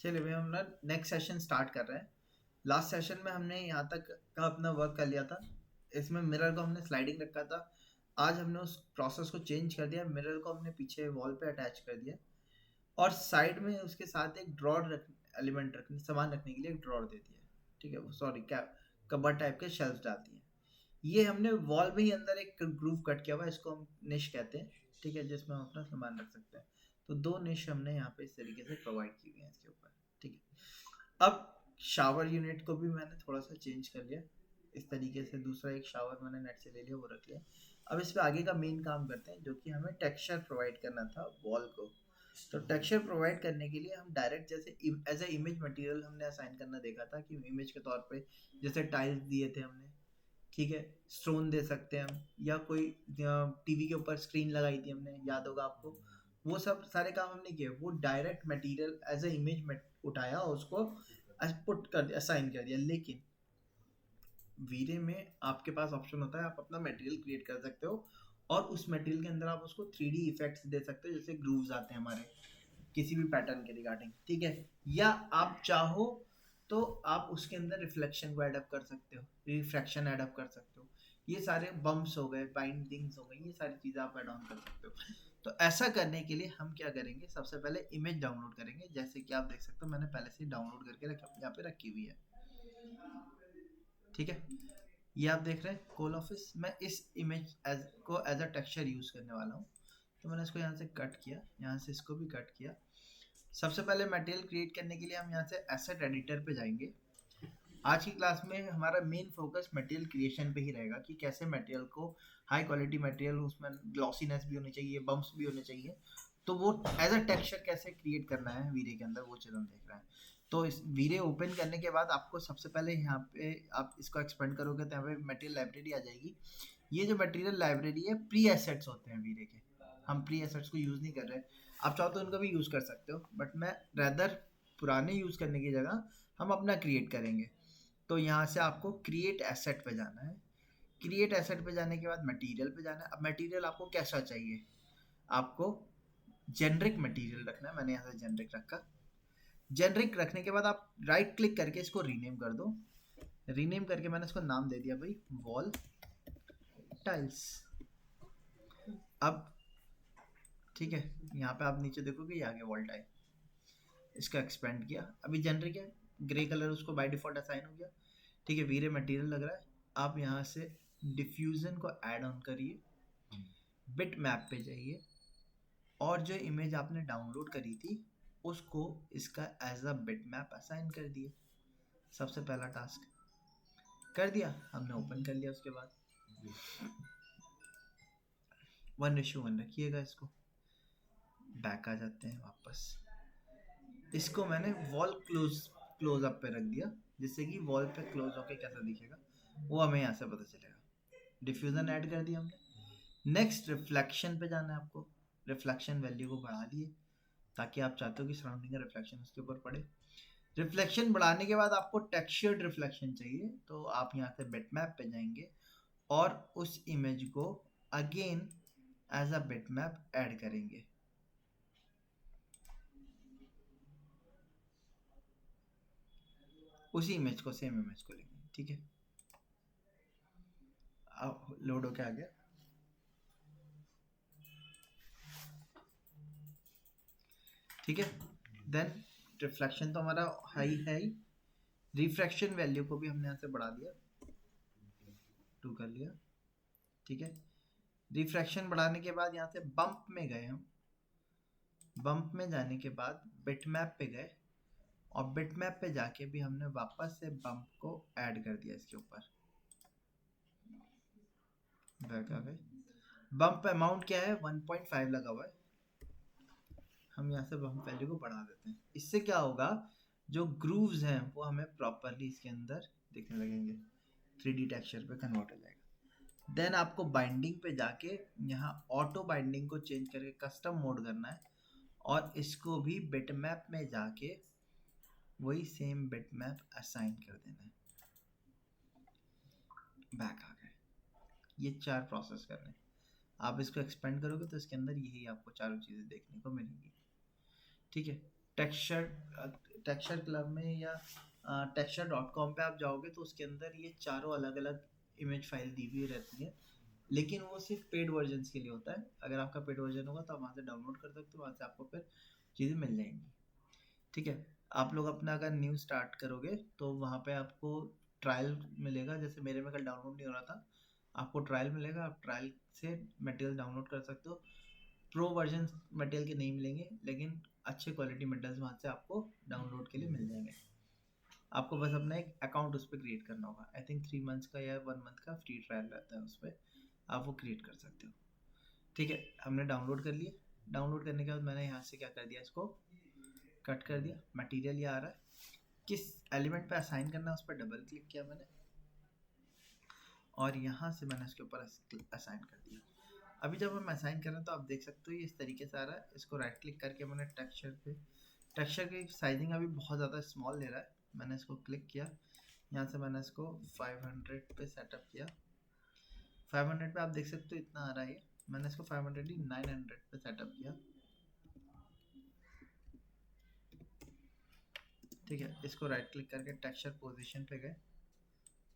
चलिए भैया हम ना नेक्स्ट सेशन स्टार्ट कर रहे हैं। लास्ट सेशन में हमने यहाँ तक का अपना वर्क कर लिया था। इसमें मिरर को हमने स्लाइडिंग रखा था। आज हमने उस प्रोसेस को चेंज कर दिया, मिरर को हमने पीछे वॉल पे अटैच कर दिया और साइड में उसके साथ एक ड्रॉर रख एलिमेंट रखने सामान रखने के लिए एक ड्रॉर दे दिया। ठीक है, वो सॉरी क्या कबर्ड टाइप के शेल्फ डालती हैं। ये हमने वॉल में ही अंदर एक ग्रूव कट किया हुआ है, इसको हम निश कहते हैं। ठीक है, जिसमें हम अपना सामान रख सकते हैं। तो 2 निश हमने यहाँ पे इस तरीके से प्रोवाइड की हुई है इसके ऊपर। ठीक है, अब शावर यूनिट को भी मैंने थोड़ा सा चेंज कर लिया। इस तरीके से दूसरा एक शावर मैंने नेट से ले लिया, वो रख लिया। अब इस पे आगे का मेन काम करते हैं, जो कि हमें टेक्सचर प्रोवाइड करना था वॉल को। तो टेक्सचर प्रोवाइड करने के लिए हम डायरेक्ट जैसे एज ए इमेज मटेरियल हमने असाइन करना देखा था कि इमेज के तौर पे जैसे टाइल्स दिए थे हमने। ठीक है, स्टोन दे सकते हैं हम, या कोई टीवी के ऊपर स्क्रीन लगाई थी हमने, याद होगा आपको। वो सब सारे काम हमने किए, वो direct material as a image उठाया और उसको पुट कर दिया, असाइन कर दिया। लेकिन वीरे में आपके पास ऑप्शन होता है, आप अपना मटेरियल क्रिएट कर सकते हो और उस मटेरियल के अंदर आप उसको 3D इफेक्ट्स दे सकते हो, जैसे ग्रूव्स आते हैं हमारे किसी भी पैटर्न के रिगार्डिंग। ठीक है, या आप चाहो तो आप उसके अंदर रिफ्लेक्शन को एडअप कर सकते हो, रिफ्रैक्शन एडअप कर सकते हो। ये सारे बम्प्स हो गए, बाइंडिंग्स हो गई, ये सारी चीज़ें आप ऐड ऑन कर सकते हो। तो ऐसा करने के लिए हम क्या करेंगे, सबसे पहले इमेज डाउनलोड करेंगे। जैसे कि आप देख सकते हो मैंने पहले से डाउनलोड करके यहाँ पे रखी हुई है। ठीक है, ये आप देख रहे हैं कोल ऑफिस। मैं इस इमेज को एज अ टेक्सचर यूज करने वाला हूँ। तो मैंने इसको यहाँ से कट किया, यहाँ से इसको भी कट किया। सबसे पहले मटेरियल क्रिएट करने के लिए हम यहाँ से एसेट एडिटर पे जाएंगे। आज की क्लास में हमारा मेन फोकस मटेरियल क्रिएशन पे ही रहेगा कि कैसे मटेरियल को हाई क्वालिटी मटेरियल, उसमें ग्लॉसीनेस भी होनी चाहिए, बम्प्स भी होने चाहिए। तो वो एज अ टेक्सचर कैसे क्रिएट करना है वीरे के अंदर, वो चीज़ हम देख रहे हैं। तो इस वीरे ओपन करने के बाद आपको सबसे पहले यहाँ पे आप इसको एक्सपेंड करोगे तो यहाँ पे मटेरियल लाइब्रेरी आ जाएगी। ये जो मटेरियल लाइब्रेरी है, प्री एसेट्स होते हैं वीरे के। हम प्री एसेट्स को यूज़ नहीं कर रहे, आप चाहो तो उनका भी यूज़ कर सकते हो, बट मैं रैदर पुराने यूज़ करने की जगह हम अपना क्रिएट करेंगे। तो यहाँ से आपको क्रिएट एसेट पे जाना है। क्रिएट एसेट पे जाने के बाद मटेरियल पे जाना है। अब मटेरियल आपको कैसा चाहिए, आपको जेनरिक मटेरियल रखना है। मैंने यहाँ से जेनरिक रखा। जेनरिक रखने के बाद आप राइट क्लिक करके इसको रीनेम कर दो। रीनेम करके मैंने इसको नाम दे दिया भाई वॉल टाइल्स। अब ठीक है, यहाँ पे आप नीचे देखोगे ये आगे वॉल टाइल, इसका एक्सपेंड किया। अभी जेनरिक है, ग्रे कलर उसको बाय डिफॉल्ट असाइन हो गया। ठीक है, वीरे मटेरियल लग रहा है। आप यहाँ से डिफ्यूजन को ऐड ऑन करिए, बिट मैप पे जाइए और जो इमेज आपने डाउनलोड करी थी उसको इसका as a bit map assign कर दिए। सबसे पहला टास्क कर दिया हमने, ओपन कर लिया। उसके बाद 1:1 रखिएगा इसको। बैक आ जाते हैं वापस। इसको मैंने वॉल क्लोज अप पे रख दिया, जिससे कि वॉल पे क्लोज होके कैसा दिखेगा वो हमें यहाँ से पता चलेगा। डिफ्यूजन ऐड कर दिया हमने। नेक्स्ट रिफ्लेक्शन पे जाना है आपको। रिफ्लेक्शन वैल्यू को बढ़ा लिए ताकि आप चाहते हो कि सराउंडिंग का रिफ्लेक्शन उसके ऊपर पड़े। रिफ्लेक्शन बढ़ाने के बाद आपको टेक्सचर्ड रिफ्लेक्शन चाहिए, तो आप यहाँ से बिटमैप पे जाएंगे और उस इमेज को again as a bitmap add करेंगे। उसी इमेज को, सेम इमेज को लेंगे। ठीक है, अब लोड होके आ गया। ठीक है, देन रिफ्लेक्शन तो हमारा हाई है ही। रिफ्रैक्शन वैल्यू को भी हमने यहाँ से बढ़ा दिया, 2 कर लिया। ठीक है, रिफ्रैक्शन बढ़ाने के बाद यहाँ से बम्प में गए हम। बम्प में जाने के बाद बिटमैप पे गए और बिटमैप पे जाके भी हमने वापस से बम्प को ऐड कर दिया इसके ऊपर। बैक आ गए। बम्प अमाउंट क्या है, 1.5 लगा हुआ है। हम यहाँ से बम्प वैल्यू को बढ़ा देते हैं। इससे क्या होगा, जो ग्रूव्स हैं वो हमें प्रॉपरली इसके अंदर दिखने लगेंगे, 3D टेक्सचर पे कन्वर्ट हो जाएगा। देन आपको बाइंडिंग पे जाके यहाँ ऑटो बाइंडिंग को चेंज करके कस्टम मोड करना है और इसको भी बिटमैप में जाके वही सेम बिटमैप असाइन कर देना है। बैक आ गए। ये 4 प्रोसेस करने हैं। आप इसको एक्सपेंड करोगे तो इसके अंदर यही आपको चारों चीज़ें देखने को मिलेंगी। ठीक है, टेक्सचर टेक्सचर क्लब में या texture.com पे आप जाओगे तो उसके अंदर ये चारों अलग अलग इमेज फाइल दी हुई रहती है, लेकिन वो सिर्फ पेड वर्जन के लिए होता है। अगर आपका पेड वर्जन होगा तो आप वहाँ से डाउनलोड कर सकते हो, वहाँ से आपको फिर चीज़ें मिल जाएंगी। ठीक है, आप लोग अपना अगर न्यू स्टार्ट करोगे तो वहाँ पे आपको ट्रायल मिलेगा, जैसे मेरे में कल डाउनलोड नहीं हो रहा था, आपको ट्रायल मिलेगा, आप ट्रायल से मटेरियल डाउनलोड कर सकते हो। प्रो वर्जन मटेरियल के नहीं मिलेंगे, लेकिन अच्छे क्वालिटी मटेरियल्स वहाँ से आपको डाउनलोड के लिए मिल जाएंगे। आपको बस अपना एक अकाउंट उस पर क्रिएट करना होगा। आई थिंक 3 मंथ्स का या 1 मंथ का फ्री ट्रायल रहता है, उस पर आप वो क्रिएट कर सकते हो। ठीक है, हमने डाउनलोड कर लिए। डाउनलोड करने के बाद मैंने यहाँ से क्या कर दिया, इसको कट कर दिया। मटेरियल ये आ रहा है, किस एलिमेंट पे असाइन करना है उस पर डबल क्लिक किया मैंने, और यहाँ से मैंने इसके ऊपर असाइन कर दिया। अभी जब हम असाइन कर रहे हैं तो आप देख सकते हो ये इस तरीके से आ रहा है। इसको राइट क्लिक करके मैंने टेक्सचर की साइजिंग अभी बहुत ज़्यादा स्मॉल ले रहा है, मैंने इसको क्लिक किया, यहाँ से मैंने इसको 500 पे सेटअप किया। 500 पे आप देख सकते हो इतना आ रहा है, मैंने इसको 500 ही 900 पे सेटअप किया। ठीक है, इसको राइट क्लिक करके टेक्सचर पोजीशन पे गए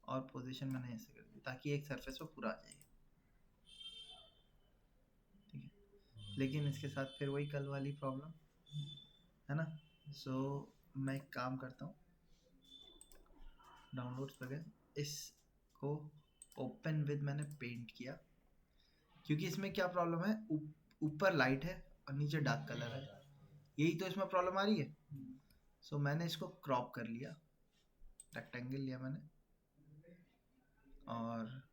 और पोजीशन मैंने ऐसे कर दी ताकि एक सरफेस पे पूरा आ जाए। ठीक है, लेकिन इसके साथ फिर वही कल वाली प्रॉब्लम है ना। सो मैं एक काम करता हूँ, डाउनलोड्स पे गए, इसको ओपन विद मैंने पेंट किया, क्योंकि इसमें क्या प्रॉब्लम है, ऊपर लाइट है और नीचे डार्क कलर है, यही तो इसमें प्रॉब्लम आ रही है। सो मैंने इसको क्रॉप कर लिया, रेक्टेंगल लिया मैंने, और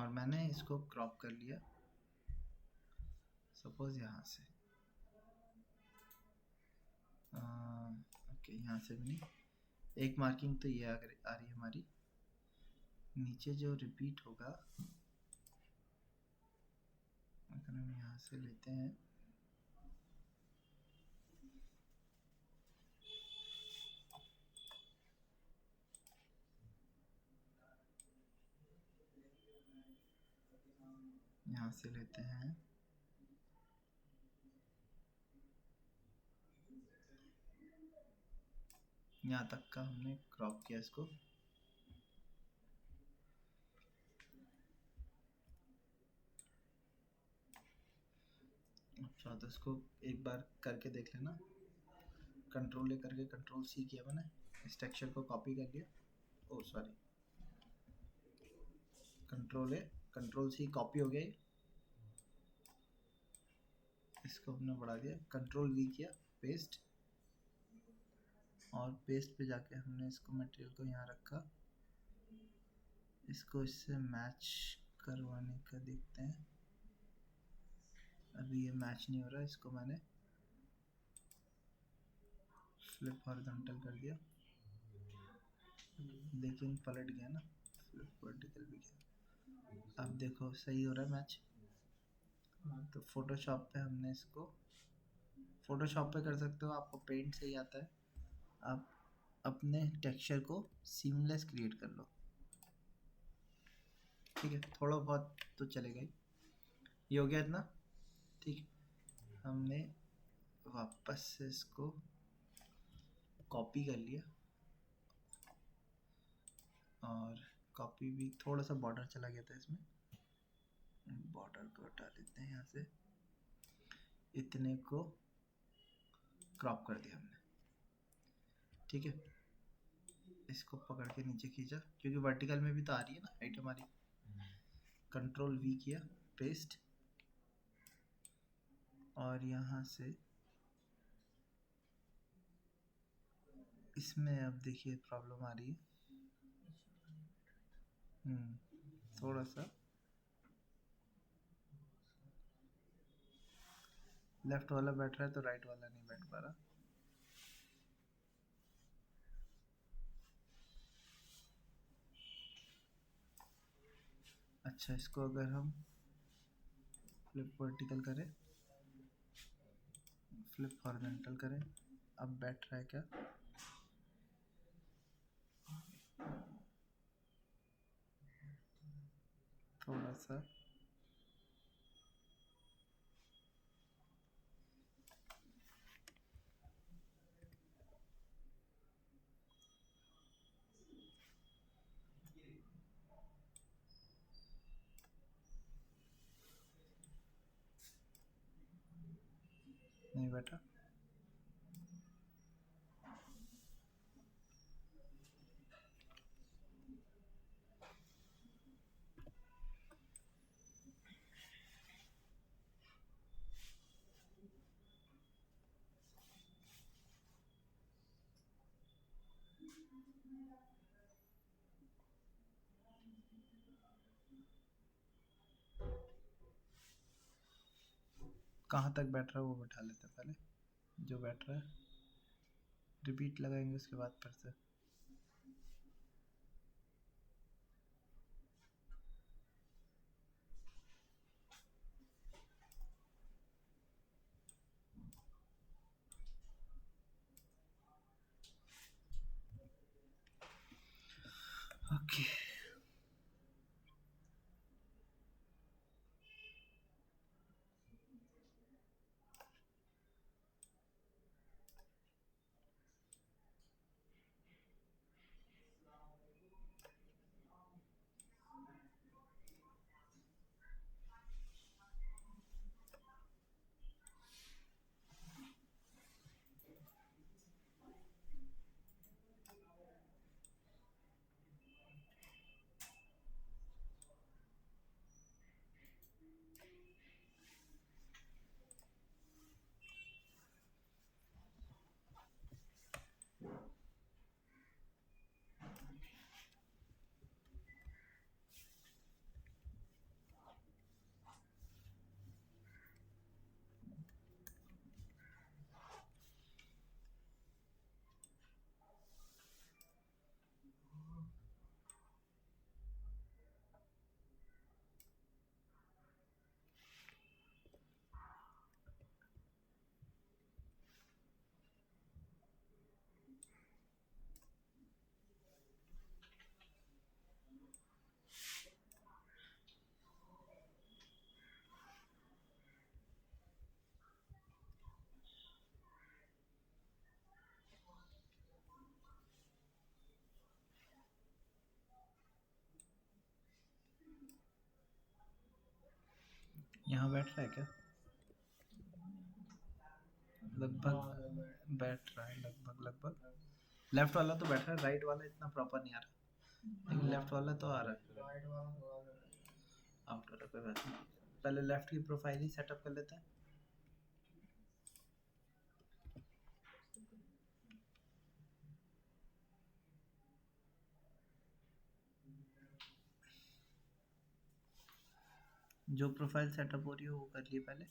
मैंने इसको क्रॉप कर लिया, सपोज यहाँ से ओके, यहाँ से भी नहीं, एक मार्किंग तो ये आ रही है हमारी, नीचे जो रिपीट होगा अगर हम यहाँ से लेते हैं, यहाँ से लेते हैं, यहाँ तक का हमने क्रॉप किया इसको। अच्छा, तो इसको एक बार करके देख लेना, कंट्रोल ए करके कंट्रोल सी किया मैंने, इस टेक्सचर को कॉपी कर लिया, oh sorry, control A control C copy हो गया ये, इसको हमने बढ़ा दिया, कंट्रोल वी किया, पेस्ट, और पेस्ट पे जाके हमने इसको मटेरियल को यहाँ रखा, इसको इससे मैच करवाने का देखते हैं, अभी ये मैच नहीं हो रहा, इसको मैंने फ्लिप हॉरिजॉन्टल कर दिया, लेकिन पलट गया ना, फ्लिप वर्टिकल भी गया। अब देखो सही हो रहा है मैच। तो फोटोशॉप पे हमने इसको, फोटोशॉप पे कर सकते हो, आपको पेंट से ही आता है, आप अपने टेक्सचर को सीमलेस क्रिएट कर लो। ठीक है, थोड़ा बहुत तो चलेगा ही, ये हो गया इतना। ठीक है, हमने वापस से इसको कॉपी कर लिया, और कॉपी भी थोड़ा सा बॉर्डर चला गया था इसमें, बॉर्डर को हटा लेते हैं यहाँ से, इतने को क्रॉप कर दिया हमने। ठीक है, इसको पकड़ के नीचे खींचा, क्योंकि वर्टिकल में भी तो आ रही है ना हाइट हमारी, कंट्रोल वी किया, पेस्ट, और यहाँ से इसमें अब देखिए प्रॉब्लम आ रही है, थोड़ा सा लेफ्ट वाला बैठ रहा है तो राइट वाला नहीं बैठ पा रहा। अच्छा, इसको अगर हम फ्लिप वर्टिकल करें, फ्लिप हॉरिजॉन्टल करें। अब बैठ रहा है क्या? थोड़ा सा नहीं बैठा। कहाँ तक बैठ रहा है वो बैठा लेते हैं पहले, जो बैठ रहा है। रिपीट लगाएंगे उसके बाद फिर से। ओके, यहाँ बैठ रहा है क्या? लगभग बैठ रहा है, लगभग लगभग। लेफ्ट वाला तो बैठ रहा है, राइट वाला इतना प्रॉपर नहीं आ रहा, लेकिन लेफ्ट वाला तो आ रहा है। आउट वाला कोई बात नहीं, पहले लेफ्ट की प्रोफाइल ही सेटअप कर लेते हैं। जो प्रोफाइल सेटअप हो रही है वो कर लिए पहले।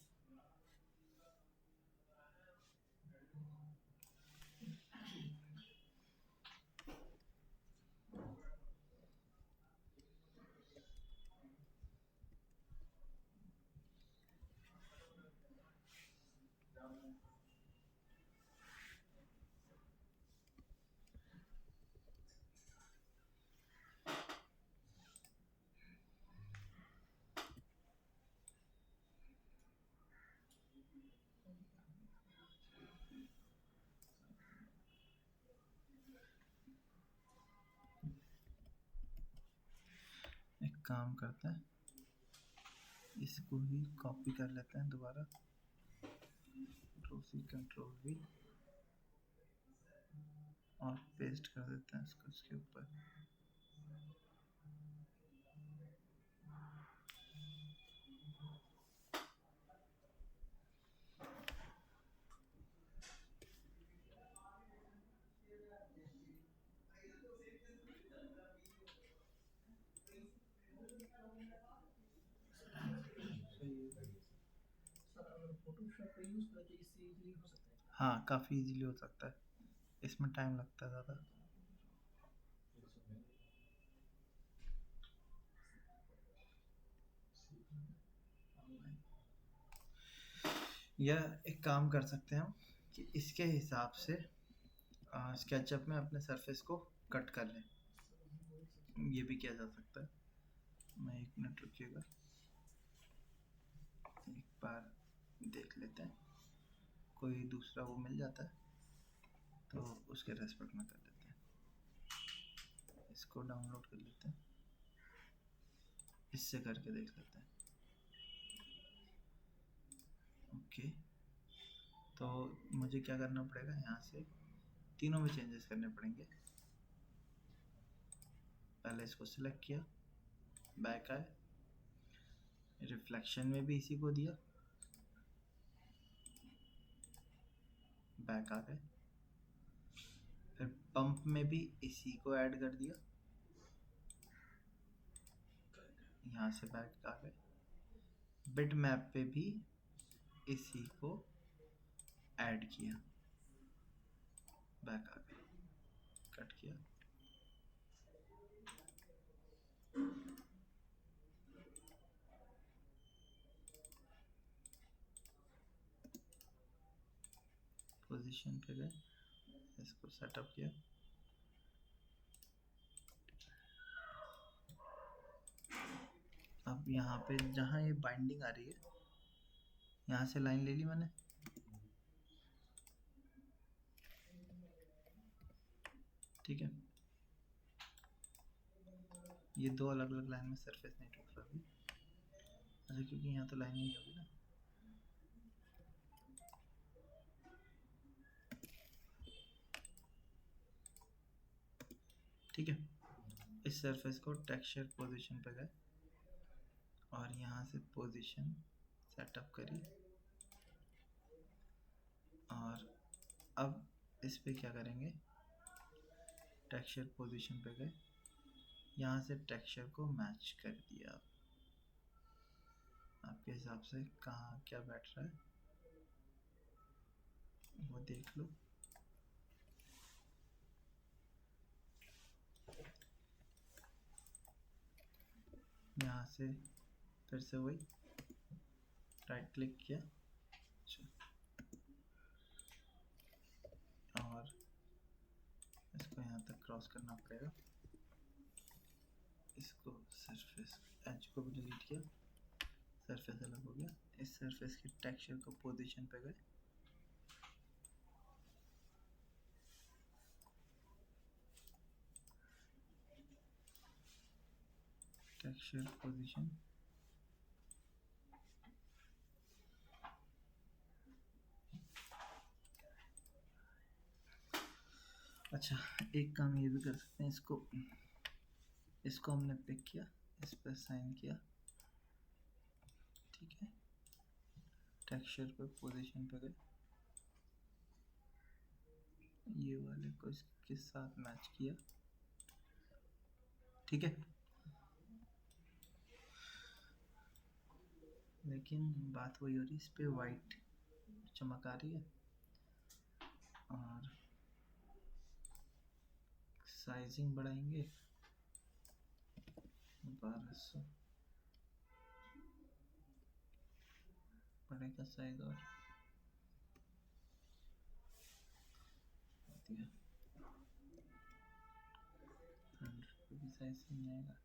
एक काम करते हैं, इसको ही कॉपी कर लेते हैं दोबारा, कंट्रोल वी और पेस्ट कर देते हैं इसको इसके ऊपर। हाँ, काफ़ी इजीली हो सकता है, इसमें टाइम लगता है ज़्यादा। या एक काम कर सकते हैं हम कि इसके हिसाब से स्केचअप में अपने सरफेस को कट कर लें, ये भी किया जा सकता है। मैं 1 मिनट रुकिएगा, एक बार देख लेते हैं, कोई दूसरा वो मिल जाता है तो उसके रेस्पेक्ट में कर लेते हैं। इसको डाउनलोड कर लेते हैं, इससे करके देख लेते हैं। ओके, तो मुझे क्या करना पड़ेगा, यहाँ से तीनों में चेंजेस करने पड़ेंगे। पहले इसको सिलेक्ट किया, बैक आए, रिफ्लेक्शन में भी इसी को दिया, बैक आ गए, फिर पंप में भी इसी को ऐड कर दिया, यहाँ से बैक आ गए, बिट मैप पे भी इसी को ऐड किया, बैक आ गए, कट किया। पोजीशन पे गए, इसको सेटअप किया, अब यहाँ पे जहाँ ये बाइंडिंग आ रही है, यहाँ से लाइन ले ली मैंने, ठीक है। ये दो अलग अलग लाइन में सरफेस नहीं टूट रहा अभी, अच्छा क्योंकि यहाँ तो लाइन ही नहीं होगी ना। ठीक है, इस सरफेस को टेक्सचर पोजीशन पे गए और यहाँ से पोजीशन सेटअप करी, और अब इस पे क्या करेंगे, टेक्सचर पोजीशन पे गए, यहाँ से टेक्सचर को मैच कर दिया। आपके हिसाब से कहाँ क्या बैठ रहा है वो देख लो। यहाँ से फिर से वही राइट क्लिक किया और इसको यहाँ तक क्रॉस करना पड़ेगा, इसको सरफेस एज को भी डिलीट किया, सरफेस अलग हो गया। इस सरफेस के टेक्सचर को पोजीशन पे गए, टेक्सचर पोजीशन, अच्छा एक काम ये भी कर सकते हैं, इसको हमने पिक किया, इस पर साइन किया, ठीक है, टेक्सचर पे पोजीशन पे गए, ये वाले को इसके साथ मैच किया, ठीक है। लेकिन बात वही हो रही है, इस पे वाइट चमक आ रही है और साइजिंग बढ़ाएंगे 1200 बढ़ेगा साइज, और दिया 100 भी साइज नहीं आएगा,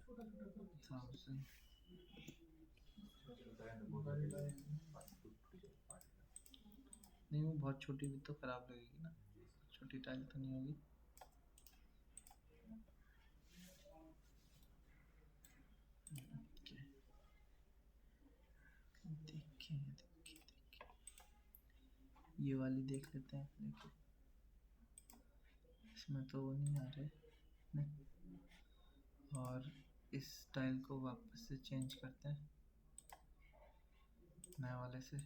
1000 नहीं, वो बहुत छोटी भी तो खराब लगेगी ना, छोटी टाइल तो नहीं होगी। ये वाली देख लेते हैं, देखो इसमें तो वो नहीं आ रहे नहीं, और इस स्टाइल को वापस से चेंज करते हैं, नए वाले से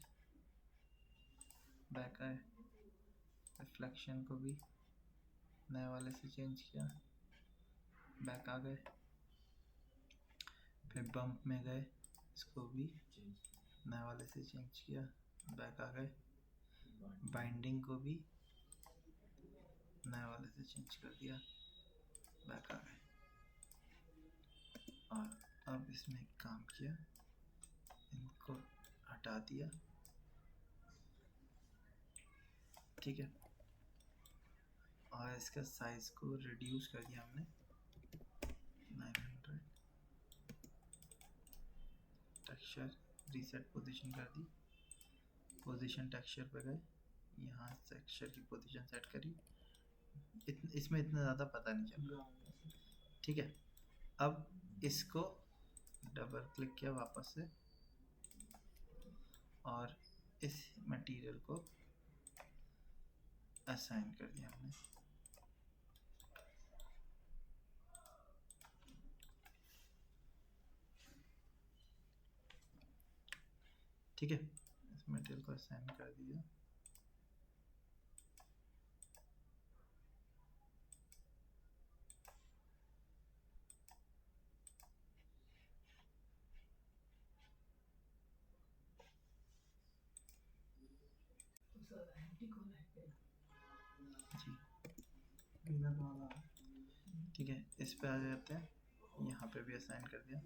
बैक आए, रिफ्लेक्शन को भी नए वाले से चेंज किया, बैक आ गए, फिर बम्प में गए, इसको भी नए वाले से चेंज किया, बैक आ गए, बाइंडिंग को भी नए वाले से चेंज कर दिया, बैक आ गए, और अब इसमें एक काम किया, इनको हटा दिया, ठीक है। और इसका साइज को रिड्यूस कर दिया हमने 900। टेक्सचर रीसेट पोजीशन कर दी, पोजीशन टेक्सचर पे गए, यहाँ टेक्सचर की पोजीशन सेट करी। इसमें इतना ज़्यादा पता नहीं चल रहा, ठीक है। अब इसको डबल क्लिक किया वापस से और इस मटेरियल को असाइन कर दिया हमने, ठीक है। इस मटेरियल को असाइन कर दिया, ठीक है। इस पे आ जाते हैं, यहाँ पे भी असाइन कर दिया,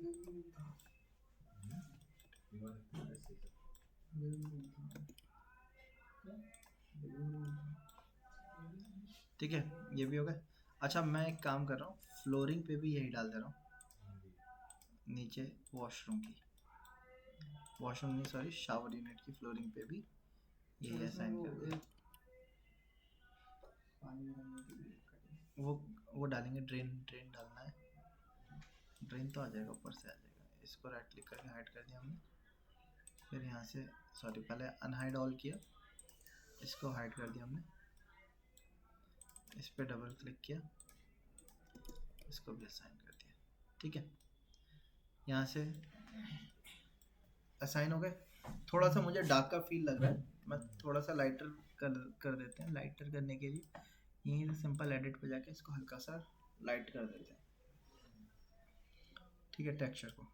ठीक है। ये भी हो गया। अच्छा, मैं एक काम कर रहा हूँ, फ्लोरिंग पे भी यही डाल दे रहा हूँ, नीचे वॉशरूम की, वॉशरूम नहीं सॉरी, शावर यूनिट की फ्लोरिंग पे भी यही असाइन कर दिया। वो डालेंगे, ड्रेन डालना है, ड्रेन तो आ जाएगा, ऊपर से आ जाएगा। इसको राइट क्लिक करके हाइड कर दिया हमने, फिर यहाँ से सॉरी पहले अनहाइड ऑल किया, इसको हाइड कर दिया हमने, इस पर डबल क्लिक किया, इसको भी असाइन कर दिया, ठीक है। यहाँ से असाइन हो गए। थोड़ा सा मुझे डार्क का फील लग रहा है, मैं थोड़ा सा लाइटर कर देते हैं। लाइटर करने के लिए यहीं से सिंपल एडिट पे जाके इसको हल्का सा लाइट कर देते हैं, ठीक है। टेक्सचर को,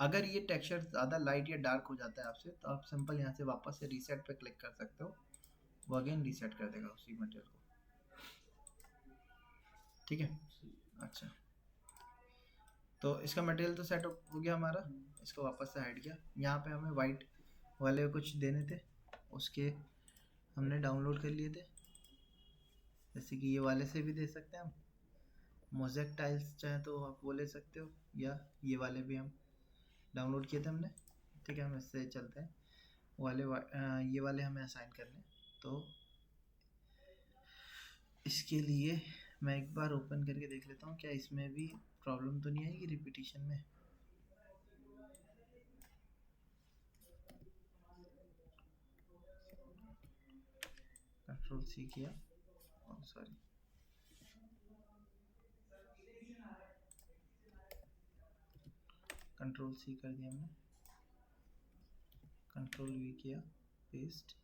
अगर ये टेक्सचर ज़्यादा लाइट या डार्क हो जाता है आपसे, तो आप सिंपल यहाँ से वापस से रीसेट पे क्लिक कर सकते हो, वो अगेन रीसेट कर देगा उसी मटेरियल को, ठीक है। अच्छा, तो इसका मटेरियल तो सेट हो गया हमारा, इसको वापस से हाइड किया। यहाँ पे हमें वाइट वाले कुछ देने थे, उसके हमने डाउनलोड कर लिए थे, जैसे कि ये वाले से भी दे सकते हैं हम, मोज़ेक टाइल्स चाहे तो आप वो ले सकते हो, या ये वाले भी हम डाउनलोड किए थे हमने, ठीक है। हम इससे चलते हैं, ये वाले हमें असाइन करने, तो इसके लिए मैं एक बार ओपन करके देख लेता हूँ क्या इसमें भी प्रॉब्लम तो नहीं आएगी रिपीटिशन में। कंट्रोल सी किया, सॉरी कंट्रोल सी कर दिया हमने, कंट्रोल वी किया, पेस्ट,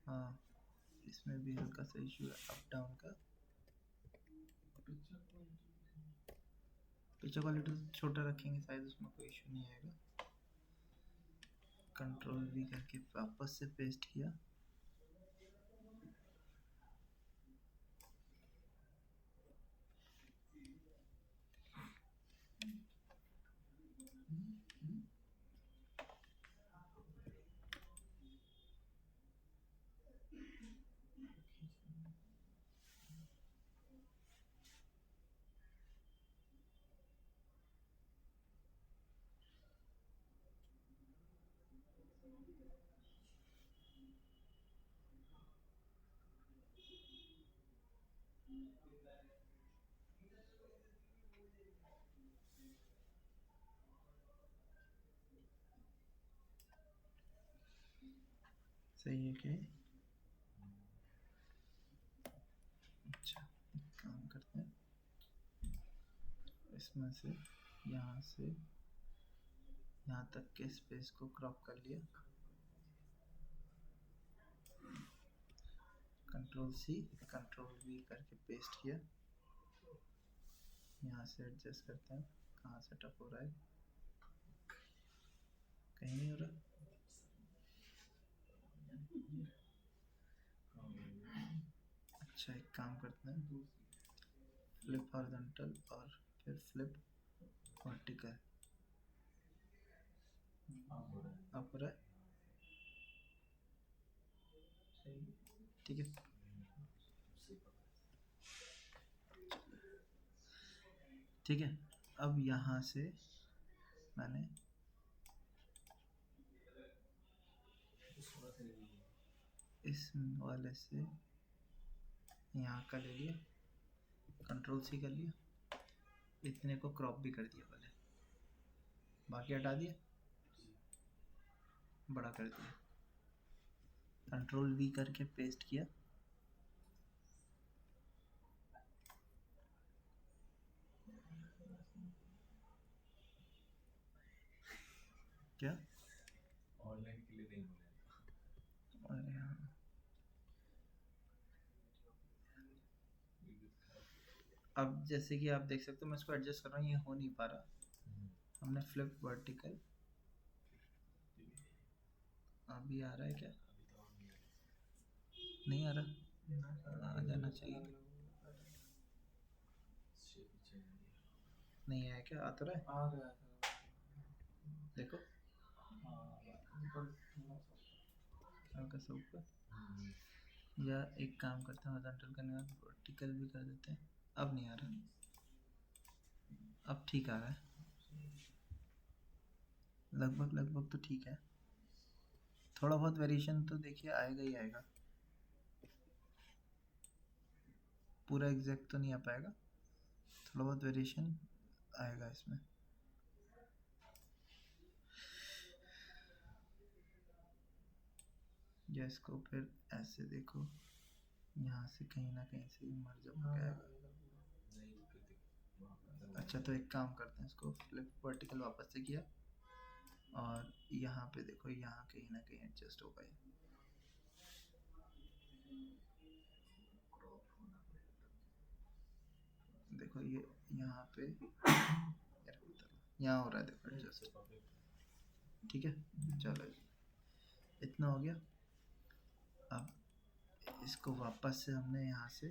हाँ इसमें भी हल्का सा इशू है अप डाउन का। पिक्चर क्वालिटी छोटा रखेंगे शायद उसमें कोई इशू नहीं आएगा। कंट्रोल वी करके वापस से पेस्ट किया, सही है क्या? अच्छा, एक काम करते हैं, इसमें से यहाँ तक के स्पेस को क्रॉप कर लिया, कंट्रोल सी कंट्रोल वी करके पेस्ट किया, यहाँ से एडजस्ट करते हैं कहाँ से टफ हो रहा है, कहीं नहीं हो रहा। अच्छा, एक काम करते हैं, फ्लिप हॉरिजॉन्टल और फिर फ्लिप वर्टिकल। अब हो रहा है, ठीक है। ठीक है, अब यहाँ से मैंने इस वाले से यहाँ का ले लिया, कंट्रोल सी कर लिया, इतने को क्रॉप भी कर दिया पहले, बाकी हटा दिया, बड़ा कर दिया, कंट्रोल वी करके पेस्ट किया, क्या ऑनलाइन के लिए नहीं और यहाँ अब जैसे कि आप देख सकते हो मैं इसको एडजस्ट कर रहा हूँ, ये हो नहीं पा रहा। हमने फ्लिप वर्टिकल, अभी आ रहा है क्या? नहीं आ रहा, आ जाना चाहिए। नहीं आया क्या? आ तो रहा है, आ रहा है। देखो हल्का सा ऊपर, या एक काम करते हैं हॉरिजॉन्टल करने के बाद वर्टिकल भी कर देते हैं। अब नहीं आ रहा, अब ठीक आ रहा है, लगभग लगभग तो ठीक है। थोड़ा बहुत वेरिएशन तो देखिए आएगा ही आएगा, पूरा एग्जैक्ट तो नहीं आ पाएगा, थोड़ा बहुत वेरिएशन आएगा इसमें। या इसको फिर ऐसे देखो, यहाँ से कहीं ना कहीं से मर्ज हो जाएगा। अच्छा तो एक काम करते हैं, इसको फ्लिप वर्टिकल वापस से किया और यहाँ पे देखो, यहाँ कहीं ना कहीं एडजस्ट होगा ये। देखो ये यहाँ पे यहाँ हो रहा है, देखो एडजस्ट, ठीक है। चलो इतना हो गया। अब इसको वापस से हमने यहाँ से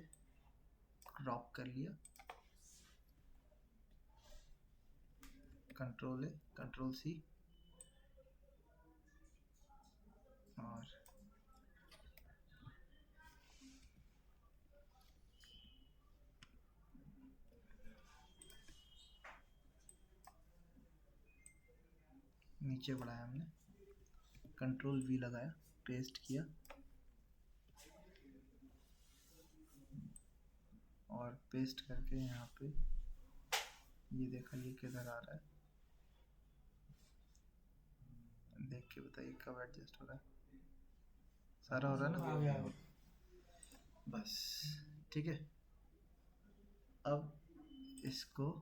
क्रॉप कर लिया, कंट्रोल है, कंट्रोल सी, और नीचे बढ़ाया हमने, कंट्रोल वी लगाया, पेस्ट किया और पेस्ट करके यहाँ पे ये देखा, ये किधर आ रहा है, देख के बताइए कब एडजस्ट हो रहा है। सारा हो रहा है ना? बस ठीक है। अब इसको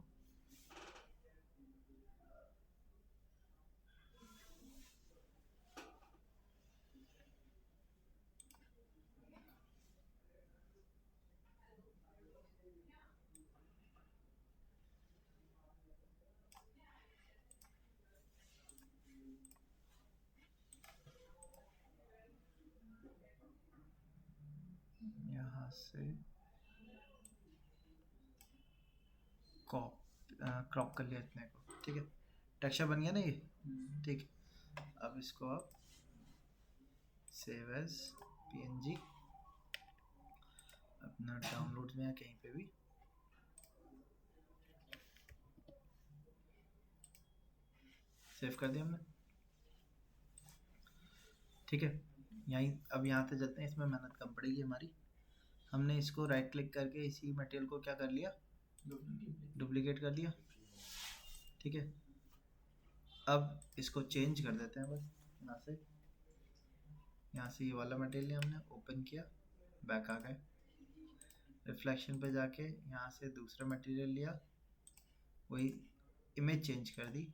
यहाँ से क्रॉप कर लिया इतने को, ठीक है। टेक्सचर बन गया ना ये, ठीक है। अब इसको आप सेव एज पीएनजी अपना डाउनलोड में या कहीं पे भी, सेव कर दिया हमने, ठीक है। यहीं अब यहाँ से चलते हैं, इसमें मेहनत कम पड़ेगी हमारी। हमने इसको राइट क्लिक करके इसी मटेरियल को क्या कर लिया, डुप्लीकेट कर दिया, ठीक है। अब इसको चेंज कर देते हैं बस, यहाँ से ये वाला मटेरियल हमने ओपन किया, बैक आ गए, रिफ्लेक्शन पे जाके यहाँ से दूसरा मटेरियल लिया, वही इमेज चेंज कर दी,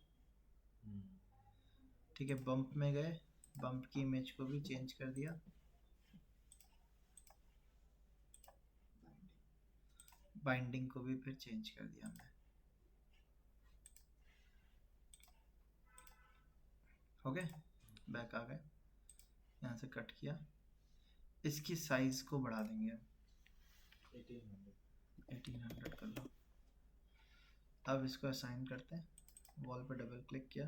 ठीक है। बम्प में गए, बम्प की इमेज को भी चेंज कर दिया, बाइंडिंग को भी फिर चेंज कर दिया हमने, हो गए। बैक आ गए, यहाँ से कट किया, इसकी साइज को बढ़ा देंगे, 1800 कर लो। अब इसको असाइन करते हैं, वॉल पे डबल क्लिक किया,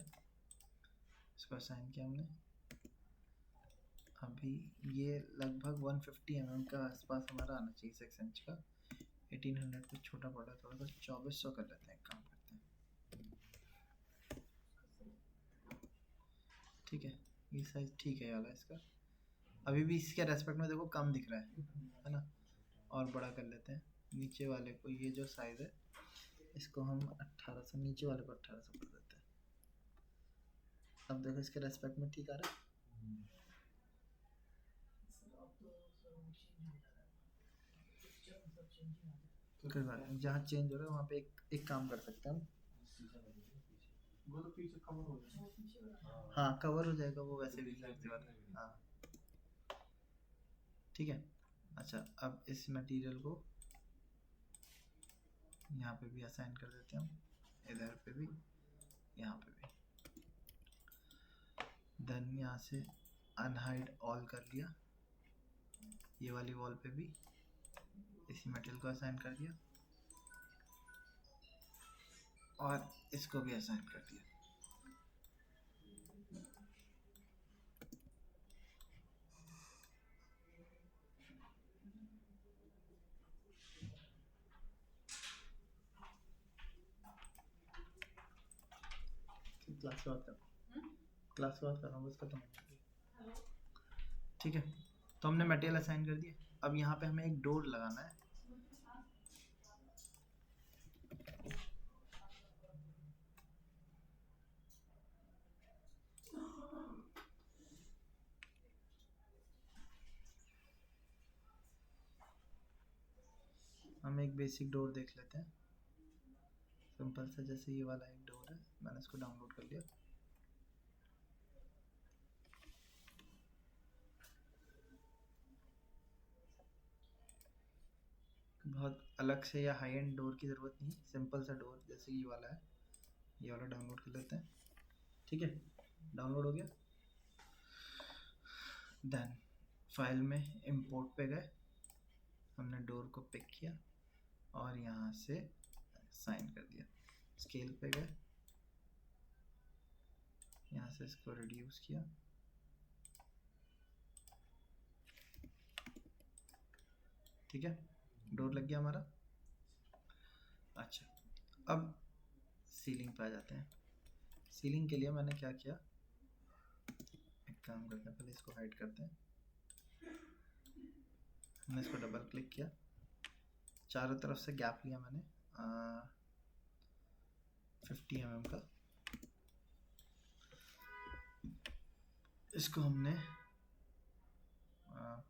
इसको असाइन किया हमने। अभी ये लगभग 150 mm का आसपास हमारा आना चाहिए 6 इंच का। 1800 कुछ छोटा पड़ा, थोड़ा सा 2400 कर लेते हैं, एक काम करते हैं। ठीक है, ये साइज ठीक है ये वाला इसका। अभी भी इसके रेस्पेक्ट में देखो कम दिख रहा है ना, और बड़ा कर लेते हैं। नीचे वाले को, ये जो साइज है इसको हम 1800, नीचे वाले को 1800 कर देते हैं। अब देखो इसके रेस्पेक्ट में ठीक आ रहा है। कोई बात नहीं, जहाँ चेंज हो रहा है वहाँ पे एक काम कर सकते हैं हम। वो तो पीछे कवर हो जाएगा। हाँ कवर हो जाएगा वो, वैसे भी लगने वाला है। हाँ ठीक है। अच्छा, अब इस मटेरियल को यहाँ पे भी असाइन कर देते हैं हम, इधर पे भी, यहाँ पे भी। देन यहाँ से अनहाइड ऑल कर लिया, ये वाली वॉल पे भी इसी मटेरियल को असाइन कर दिया, और इसको भी असाइन कर दिया। क्लास बात कर, क्लास बात कर रहा हूँ, बस खत्म हो गया। ठीक है, तो हमने मटेरियल असाइन कर दिया। अब यहाँ पे हमें एक डोर लगाना है। हम एक बेसिक डोर देख लेते हैं, सिंपल सा, जैसे ये वाला एक डोर है, मैंने इसको डाउनलोड कर लिया। बहुत अलग से या हाई एंड डोर की ज़रूरत नहीं, सिंपल सा डोर जैसे ये वाला है, ये वाला डाउनलोड कर लेते हैं। ठीक है, डाउनलोड हो गया। देन फाइल में इंपोर्ट पे गए, हमने डोर को पिक किया और यहाँ से साइन कर दिया। स्केल पे गए, यहाँ से इसको रिड्यूस किया, ठीक है, डोर लग गया हमारा। अच्छा, अब सीलिंग पे आ जाते हैं। सीलिंग के लिए मैंने क्या किया, एक काम करते हैं, पहले इसको हाइड करते हैं। हमने इसको डबल क्लिक किया, चारों तरफ से गैप लिया मैंने 50 mm का। इसको हमने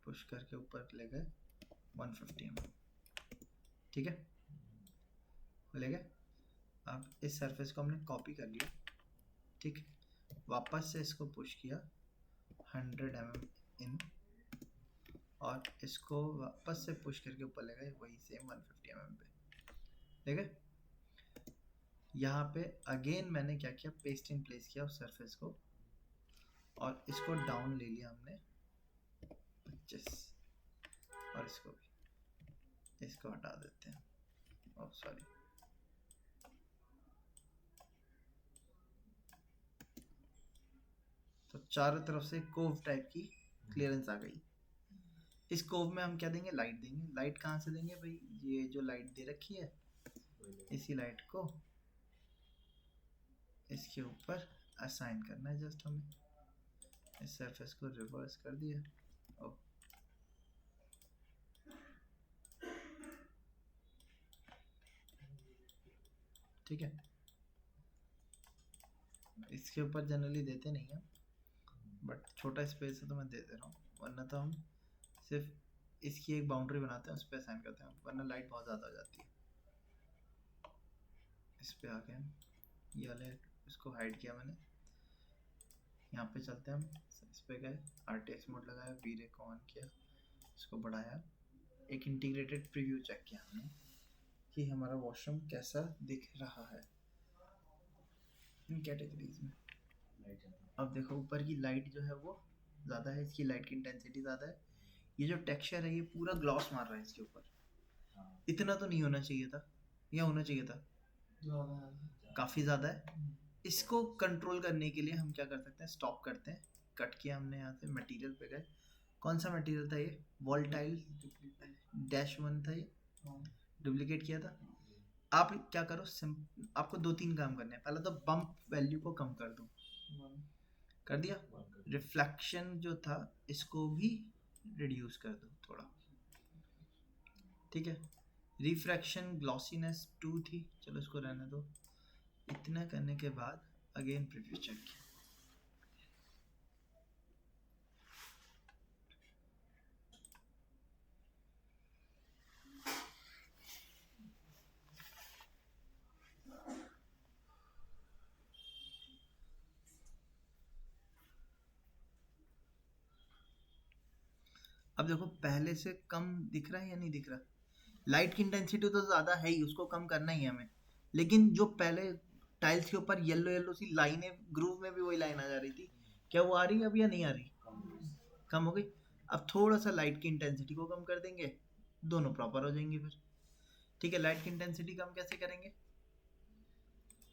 पुश करके ऊपर ले गए 150 mm, ठीक है, ले गए। अब इस सरफेस को हमने कॉपी कर लिया, ठीक, वापस से इसको पुश किया 100 mm इन, और इसको वापस से पुश करके ऊपर ले गए, वही सेम 150 mm पे ले गए। यहाँ पे अगेन मैंने क्या किया, पेस्ट इन प्लेस किया उस सरफेस को, और इसको डाउन ले लिया हमने 25, और इसको भी, इसको हटा देते हैं, ओह सॉरी, तो चारों तरफ से कोव टाइप की क्लियरेंस आ गई। इस कोव में हम क्या देंगे, लाइट देंगे। लाइट कहाँ से देंगे भाई, ये जो लाइट दे रखी है, इसी लाइट को इसके ऊपर असाइन करना है। जस्ट हमें इस सरफेस को रिवर्स कर दिया, ओह ठीक है। इसके ऊपर जनरली देते नहीं हैं, बट छोटा स्पेस है तो मैं दे दे रहा हूँ, वरना तो हम सिर्फ इसकी एक बाउंड्री बनाते हैं, उस पर असाइन करते हैं, वरना लाइट बहुत ज़्यादा हो जाती है। इस पे आ गए, ये वाले इसको हाइड किया मैंने। यहाँ पे चलते हैं हम, इस पे गए, RTX मोड लगाया, V-Ray को ऑन किया, इसको बढ़ाया, एक इंटीग्रेटेड प्रीव्यू चेक किया हमने कि हमारा वॉशरूम कैसा दिख रहा है इन कैटेगरीज में। अब देखो ऊपर की लाइट जो है वो ज़्यादा है, इसकी लाइट की इंटेंसिटी ज़्यादा है। ये जो टेक्सचर है ये पूरा ग्लॉस मार रहा है इसके ऊपर, इतना तो नहीं होना चाहिए था, या होना चाहिए था, ज़्यादा है। काफ़ी ज़्यादा है। इसको कंट्रोल करने के लिए हम क्या कर सकते हैं, स्टॉप करते हैं, कट किया हमने यहाँ से, मटेरियल पे गए, कौन सा मटेरियल था ये, वॉल्टाइल -1 था ये, डुप्लीकेट किया था। आप क्या करो, आपको 2-3 काम करने हैं। पहला तो बम्प वैल्यू को कम कर दो, कर दिया। रिफ्लेक्शन जो था इसको भी रिड्यूस कर दो थोड़ा, ठीक है। रिफ्रैक्शन ग्लॉसीनेस 2 थी, चलो इसको रहने दो। इतना करने के बाद अगेन प्रीव्यू चेक किया, अब देखो पहले से कम दिख रहा है या नहीं दिख रहा। लाइट की इंटेंसिटी तो ज़्यादा है ही, उसको कम करना ही है हमें, लेकिन जो पहले टाइल्स के ऊपर येलो येलो सी लाइनें, ग्रूव में भी वही लाइन आ जा रही थी, क्या वो आ रही है अब या नहीं आ रही, कम हो गई। अब थोड़ा सा लाइट की इंटेंसिटी को कम कर देंगे, दोनों प्रॉपर हो जाएंगे फिर, ठीक है। लाइट की इंटेंसिटी कम कैसे करेंगे,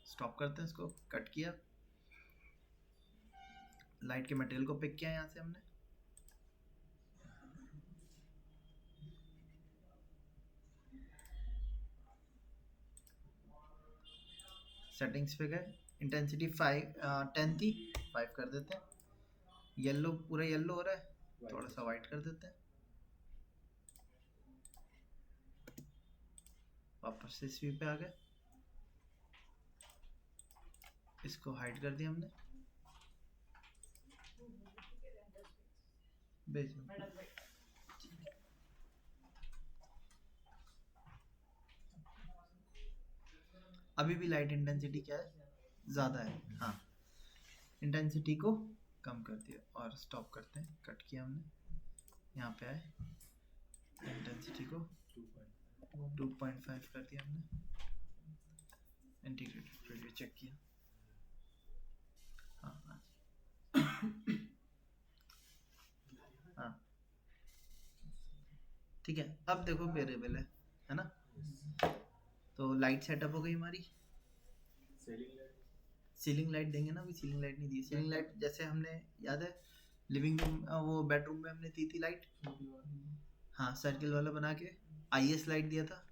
स्टॉप करते हैं इसको, कट किया, लाइट के मटेरियल को पिक किया यहाँ से हमने, सेटिंग्स पे गए, इंटेंसिटी 10 थी, 5 कर देते हैं। येलो पूरा येलो हो रहा है, थोड़ा सा वाइट कर देते हैं, वापस से स्वीप पे आ गए, इसको हाइड कर दिया हमने, भेज दो। अभी भी लाइट इंटेंसिटी क्या है, ज़्यादा है, हाँ। इंटेंसिटी को कम कर दिया और स्टॉप करते हैं, कट किया हमने, यहाँ पे आए, इंटेंसिटी को 2.5 कर दिया हमने, इंटीग्रेटेड प्रीव्यू चेक किया, हाँ हाँ, ठीक है। अब देखो वेरिएबल है ना, तो लाइट सेटअप हो गई हमारी, सीलिंग लाइट देंगे ना, अभी सीलिंग लाइट नहीं दी। सीलिंग लाइट जैसे हमने, याद है लिविंग रूम, वो बेडरूम में हमने दी थी लाइट, हाँ सर्किल वाला बना के आईएस लाइट दिया था,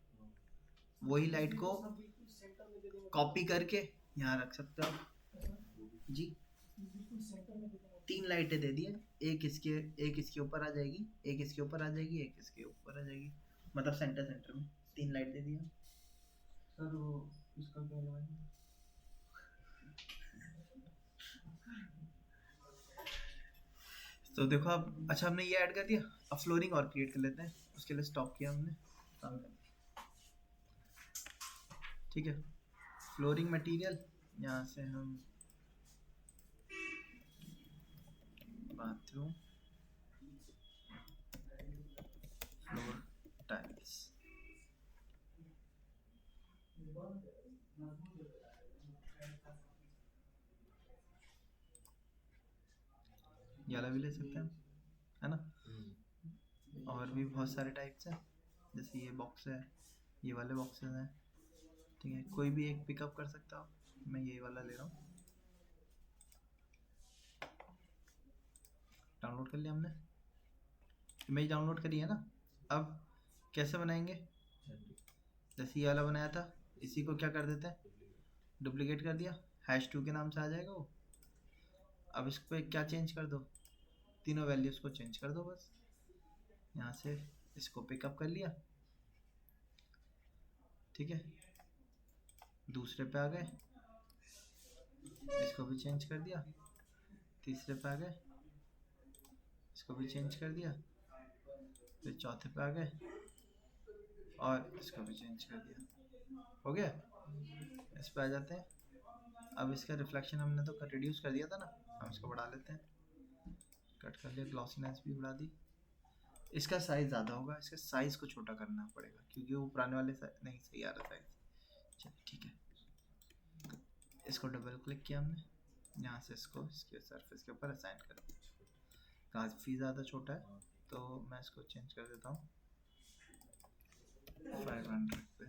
वही लाइट को कॉपी करके यहाँ रख सकते हो आप जी। 3 लाइटें दे दी है, एक इसके ऊपर आ जाएगी, एक इसके ऊपर आ जाएगी, एक इसके ऊपर आ जाएगी, मतलब सेंटर में 3 लाइट दे दी है। सर वो इसका क्या लगाएंगे? तो देखो अब, अच्छा हमने ये ऐड कर दिया, अब फ्लोरिंग और क्रिएट कर लेते हैं, उसके लिए स्टॉप किया हमने, ठीक है। फ्लोरिंग मटेरियल यहाँ से हम बाथरूम फ्लोर टाइल्स, ये वाला भी ले सकते हैं, है ना। और भी बहुत सारे टाइप्स हैं, जैसे ये बॉक्स है, ये वाले बॉक्सेस हैं, ठीक है। कोई भी एक पिकअप कर सकता हो, मैं ये वाला ले रहा हूँ, डाउनलोड कर लिया हमने, इमेज डाउनलोड करी है ना। अब कैसे बनाएंगे, जैसे ये वाला बनाया था, इसी को क्या कर देते हैं, डुप्लीकेट कर दिया, #2 के नाम से आ जाएगा वो। अब इस पर क्या चेंज कर दो, तीनों वैल्यूज़ को चेंज कर दो बस, यहाँ से इसको पिकअप कर लिया, ठीक है। दूसरे पे आ गए, इसको भी चेंज कर दिया, तीसरे पे आ गए, इसको भी चेंज कर दिया, फिर चौथे पे आ गए और इसको भी चेंज कर दिया, हो गया। इस पे आ जाते हैं, अब इसका रिफ्लेक्शन हमने तो रिड्यूस कर दिया था ना, हम इसको बढ़ा लेते हैं, कट कर लिया, ग्लॉसीनेस भी बढ़ा दी। इसका साइज़ ज़्यादा होगा, इसके साइज़ को छोटा करना पड़ेगा क्योंकि वो पुराने वाले नहीं सही आ रहा साइज़। चलिए ठीक है, इसको डबल क्लिक किया हमने, यहाँ से इसको इसके सरफेस के ऊपर असाइन कर दिया, काफ़ी ज़्यादा छोटा है तो मैं इसको चेंज कर देता हूँ, 500 पे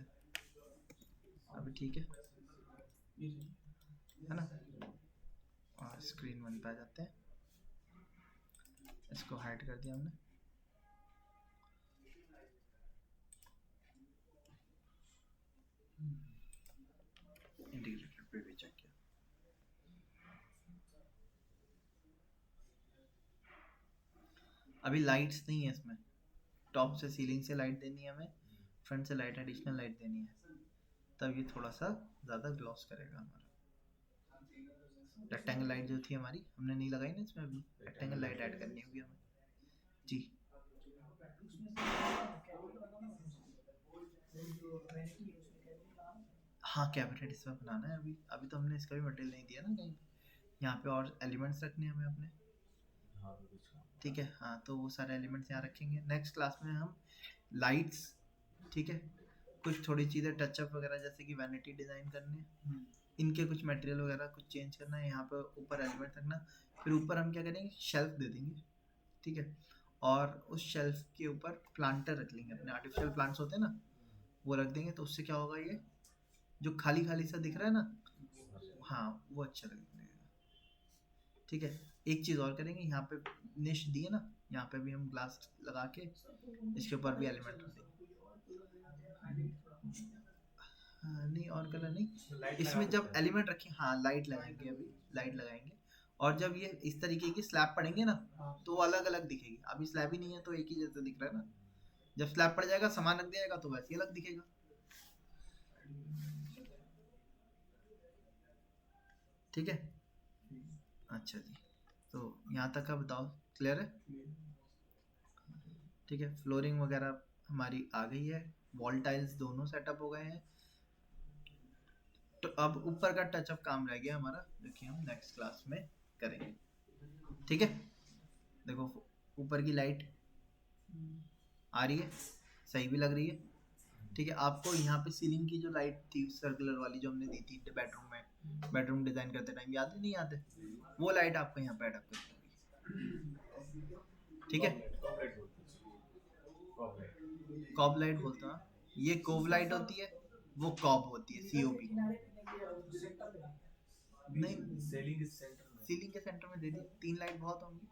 अभी ठीक है ये सही है ना। और स्क्रीन 1 पे आ जाते हैं, इसको हाइड कर दिया हमने। इंटीग्रेटेड पे भी चेक किया। अभी लाइट्स नहीं है इसमें, टॉप से सीलिंग से लाइट देनी है हमें, फ्रंट से लाइट एडिशनल लाइट देनी है, तब ये थोड़ा सा ज़्यादा ग्लॉस करेगा हमारा। रेक्टेंगल लाइट जो थी हमारी हमने नहीं लगाई ना इसमें, अभी रेक्टेंगल लाइट ऐड करनी होगी हमें जी। हाँ कैबिनेट इसमें बनाना है अभी, अभी तो हमने इसका भी मटेरियल नहीं दिया ना कहीं पे। यहाँ पे और एलिमेंट्स रखने हैं हमें अपने, ठीक है। हाँ तो वो सारे एलिमेंट्स यहाँ रखेंगे। नेक्स्ट क्लास में हम लाइट्स, ठीक है, कुछ थोड़ी चीज़ें टचअप वगैरह जैसे कि वैनिटी डिज़ाइन करनी है, इनके कुछ मटेरियल वगैरह कुछ चेंज करना है, यहाँ पे ऊपर एलिमेंट रखना। फिर ऊपर हम क्या करेंगे, शेल्फ दे देंगे, ठीक है। और उस शेल्फ के ऊपर प्लांटर रख लेंगे, अपने आर्टिफिशियल प्लांट्स होते हैं ना, वो रख देंगे। तो उससे क्या होगा, ये जो खाली खाली सा दिख रहा है ना, हाँ वो अच्छा लगेगा, ठीक है। एक चीज़ और करेंगे, यहाँ पे निश दी है ना, यहाँ पे भी हम ग्लास लगा के इसके ऊपर भी एलिमेंट रख देंगे। हाँ नहीं और कलर नहीं, इसमें जब एलिमेंट रखें, हाँ लाइट लगाएंगे, अभी लाइट लगाएंगे। और जब ये इस तरीके की स्लैब पड़ेंगे ना, तो अलग अलग दिखेगी। अभी स्लैब ही नहीं है तो एक ही जैसा दिख रहा है ना, जब स्लैब पड़ जाएगा सामान रख दिया जाएगा तो वैसे ही अलग दिखेगा। ठीक है, अच्छा जी। तो यहाँ तक का बताओ, क्लियर है? ठीक है, फ्लोरिंग वगैरह हमारी आ गई है, वॉल टाइल्स दोनों सेटअप हो गए हैं। तो अब ऊपर का टचअप काम रह गया हमारा, जो कि हम नेक्स्ट क्लास में करेंगे, ठीक है। देखो ऊपर की लाइट आ रही है, सही भी लग रही है, ठीक है। आपको यहाँ पे सीलिंग की जो लाइट थी सर्कुलर वाली जो हमने दी थी बेडरूम में, बेडरूम डिजाइन करते टाइम, याद नहीं आते, वो लाइट आपको यहाँ पे अडॉप्ट करनी होगी, ठीक है। कॉब लाइट बोलते हैं, ये कोव लाइट होती है, वो कॉब होती है, COB। नहीं सीलिंग के सेंटर में दे दी, 3 लाइट बहुत होंगी,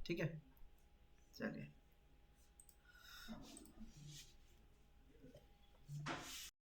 ठीक है। चलिए